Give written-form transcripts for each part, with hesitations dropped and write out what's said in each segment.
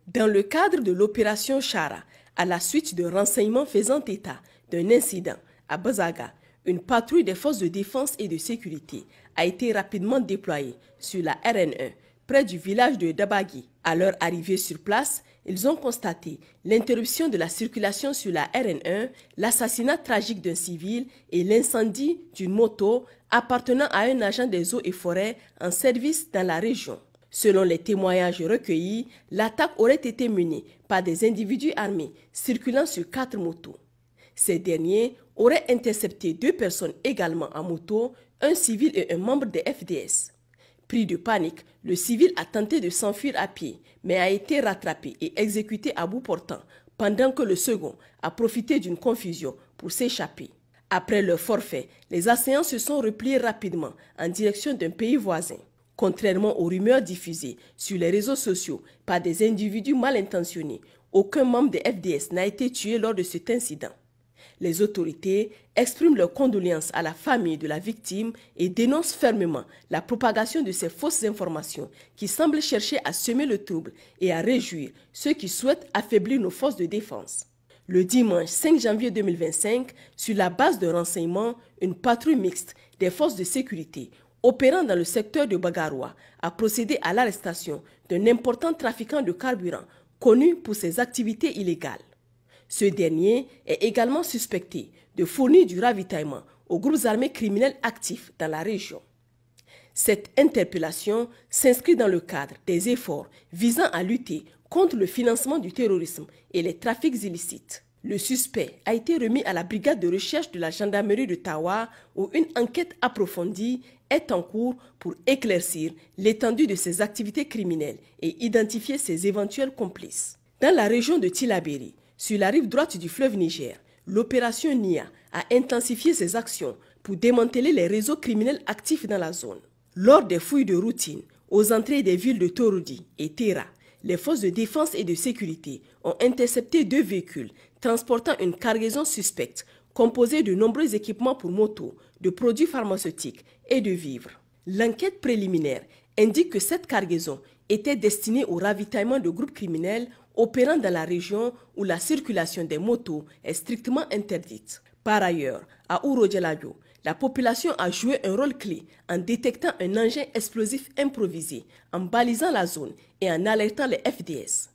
Dans le cadre de l'opération Chara, à la suite de renseignements faisant état d'un incident à Bazaga, une patrouille des forces de défense et de sécurité a été rapidement déployée sur la RN1 près du village de Dabagui. À leur arrivée sur place, ils ont constaté l'interruption de la circulation sur la RN1, l'assassinat tragique d'un civil et l'incendie d'une moto appartenant à un agent des eaux et forêts en service dans la région. Selon les témoignages recueillis, l'attaque aurait été menée par des individus armés circulant sur 4 motos. Ces derniers auraient intercepté 2 personnes également en moto, un civil et un membre des FDS. Pris de panique, le civil a tenté de s'enfuir à pied, mais a été rattrapé et exécuté à bout portant, pendant que le second a profité d'une confusion pour s'échapper. Après leur forfait, les assaillants se sont repliés rapidement en direction d'un pays voisin. Contrairement aux rumeurs diffusées sur les réseaux sociaux par des individus mal intentionnés, aucun membre des FDS n'a été tué lors de cet incident. Les autorités expriment leurs condoléances à la famille de la victime et dénoncent fermement la propagation de ces fausses informations qui semblent chercher à semer le trouble et à réjouir ceux qui souhaitent affaiblir nos forces de défense. Le dimanche 5 janvier 2025, sur la base de renseignements, une patrouille mixte des forces de sécurité opérant dans le secteur de Bagaroua a procédé à l'arrestation d'un important trafiquant de carburant connu pour ses activités illégales. Ce dernier est également suspecté de fournir du ravitaillement aux groupes armés criminels actifs dans la région. Cette interpellation s'inscrit dans le cadre des efforts visant à lutter contre le financement du terrorisme et les trafics illicites. Le suspect a été remis à la brigade de recherche de la gendarmerie de Tawa où une enquête approfondie est en cours pour éclaircir l'étendue de ses activités criminelles et identifier ses éventuels complices. Dans la région de Tillabéri, sur la rive droite du fleuve Niger, l'opération NIA a intensifié ses actions pour démanteler les réseaux criminels actifs dans la zone. Lors des fouilles de routine aux entrées des villes de Torodi et Tera, les forces de défense et de sécurité ont intercepté 2 véhicules transportant une cargaison suspecte composée de nombreux équipements pour moto, de produits pharmaceutiques et de vivres. L'enquête préliminaire indique que cette cargaison était destinée au ravitaillement de groupes criminels opérant dans la région où la circulation des motos est strictement interdite. Par ailleurs, à Ouro-Djaladio, la population a joué un rôle clé en détectant un engin explosif improvisé, en balisant la zone et en alertant les FDS.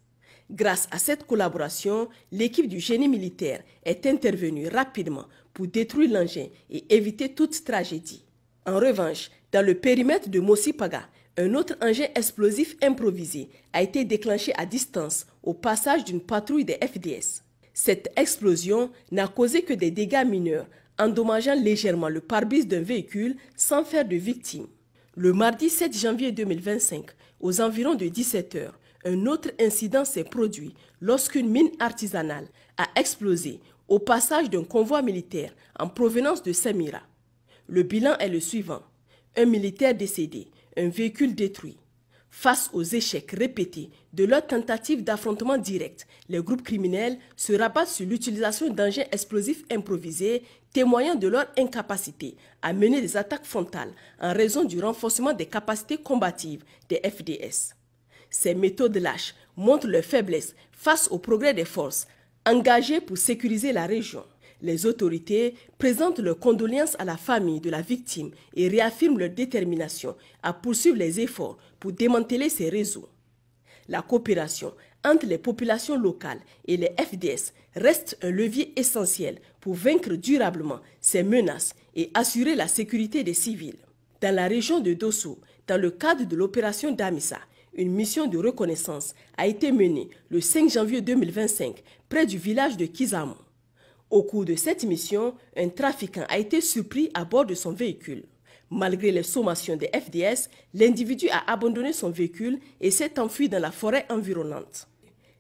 Grâce à cette collaboration, l'équipe du génie militaire est intervenue rapidement pour détruire l'engin et éviter toute tragédie. En revanche, dans le périmètre de Mosipaga, un autre engin explosif improvisé a été déclenché à distance au passage d'une patrouille des FDS. Cette explosion n'a causé que des dégâts mineurs, endommageant légèrement le pare-brise d'un véhicule sans faire de victimes. Le mardi 7 janvier 2025, aux environs de 17 h, un autre incident s'est produit lorsqu'une mine artisanale a explosé au passage d'un convoi militaire en provenance de Semira. Le bilan est le suivant: un militaire décédé, un véhicule détruit. Face aux échecs répétés de leur tentative d'affrontement direct, les groupes criminels se rabattent sur l'utilisation d'engins explosifs improvisés, témoignant de leur incapacité à mener des attaques frontales en raison du renforcement des capacités combatives des FDS. Ces méthodes lâches montrent leur faiblesse face au progrès des forces engagées pour sécuriser la région. Les autorités présentent leurs condoléances à la famille de la victime et réaffirment leur détermination à poursuivre les efforts pour démanteler ces réseaux. La coopération entre les populations locales et les FDS reste un levier essentiel pour vaincre durablement ces menaces et assurer la sécurité des civils. Dans la région de Dosso, dans le cadre de l'opération Damissa, une mission de reconnaissance a été menée le 5 janvier 2025 près du village de Kizamo. Au cours de cette mission, un trafiquant a été surpris à bord de son véhicule. Malgré les sommations des FDS, l'individu a abandonné son véhicule et s'est enfui dans la forêt environnante.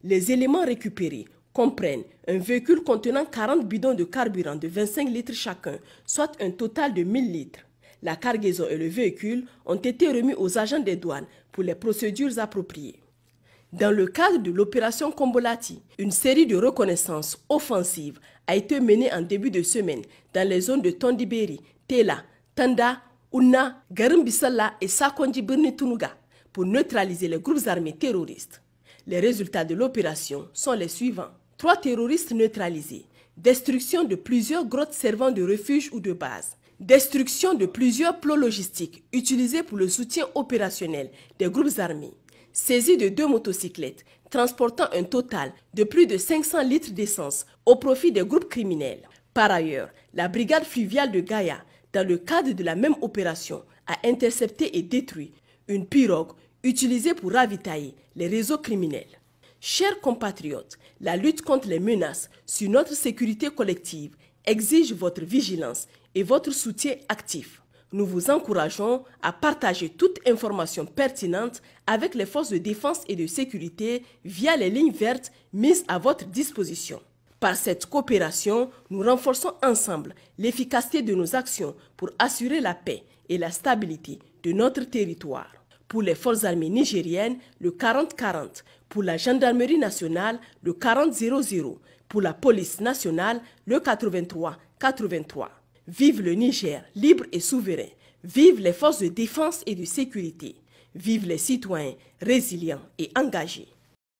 Les éléments récupérés comprennent un véhicule contenant 40 bidons de carburant de 25 litres chacun, soit un total de 1000 litres. La cargaison et le véhicule ont été remis aux agents des douanes pour les procédures appropriées. Dans le cadre de l'opération Kombolati, une série de reconnaissances offensives a été menée en début de semaine dans les zones de Tondibéri, Tela, Tanda, Ouna, Garumbisala et Sakonji Birni Tunuga pour neutraliser les groupes armés terroristes. Les résultats de l'opération sont les suivants. 3 terroristes neutralisés. Destruction de plusieurs grottes servant de refuge ou de base. Destruction de plusieurs plots logistiques utilisés pour le soutien opérationnel des groupes armés. Saisie de 2 motocyclettes transportant un total de plus de 500 litres d'essence au profit des groupes criminels. Par ailleurs, la brigade fluviale de Gaïa, dans le cadre de la même opération, a intercepté et détruit une pirogue utilisée pour ravitailler les réseaux criminels. Chers compatriotes, la lutte contre les menaces sur notre sécurité collective exige votre vigilance et votre soutien actif. Nous vous encourageons à partager toute information pertinente avec les forces de défense et de sécurité via les lignes vertes mises à votre disposition. Par cette coopération, nous renforçons ensemble l'efficacité de nos actions pour assurer la paix et la stabilité de notre territoire. Pour les forces armées nigériennes, le 40-40. Pour la gendarmerie nationale, le 40-00. Pour la police nationale, le 83-83. Vive le Niger, libre et souverain. Vive les forces de défense et de sécurité. Vive les citoyens résilients et engagés.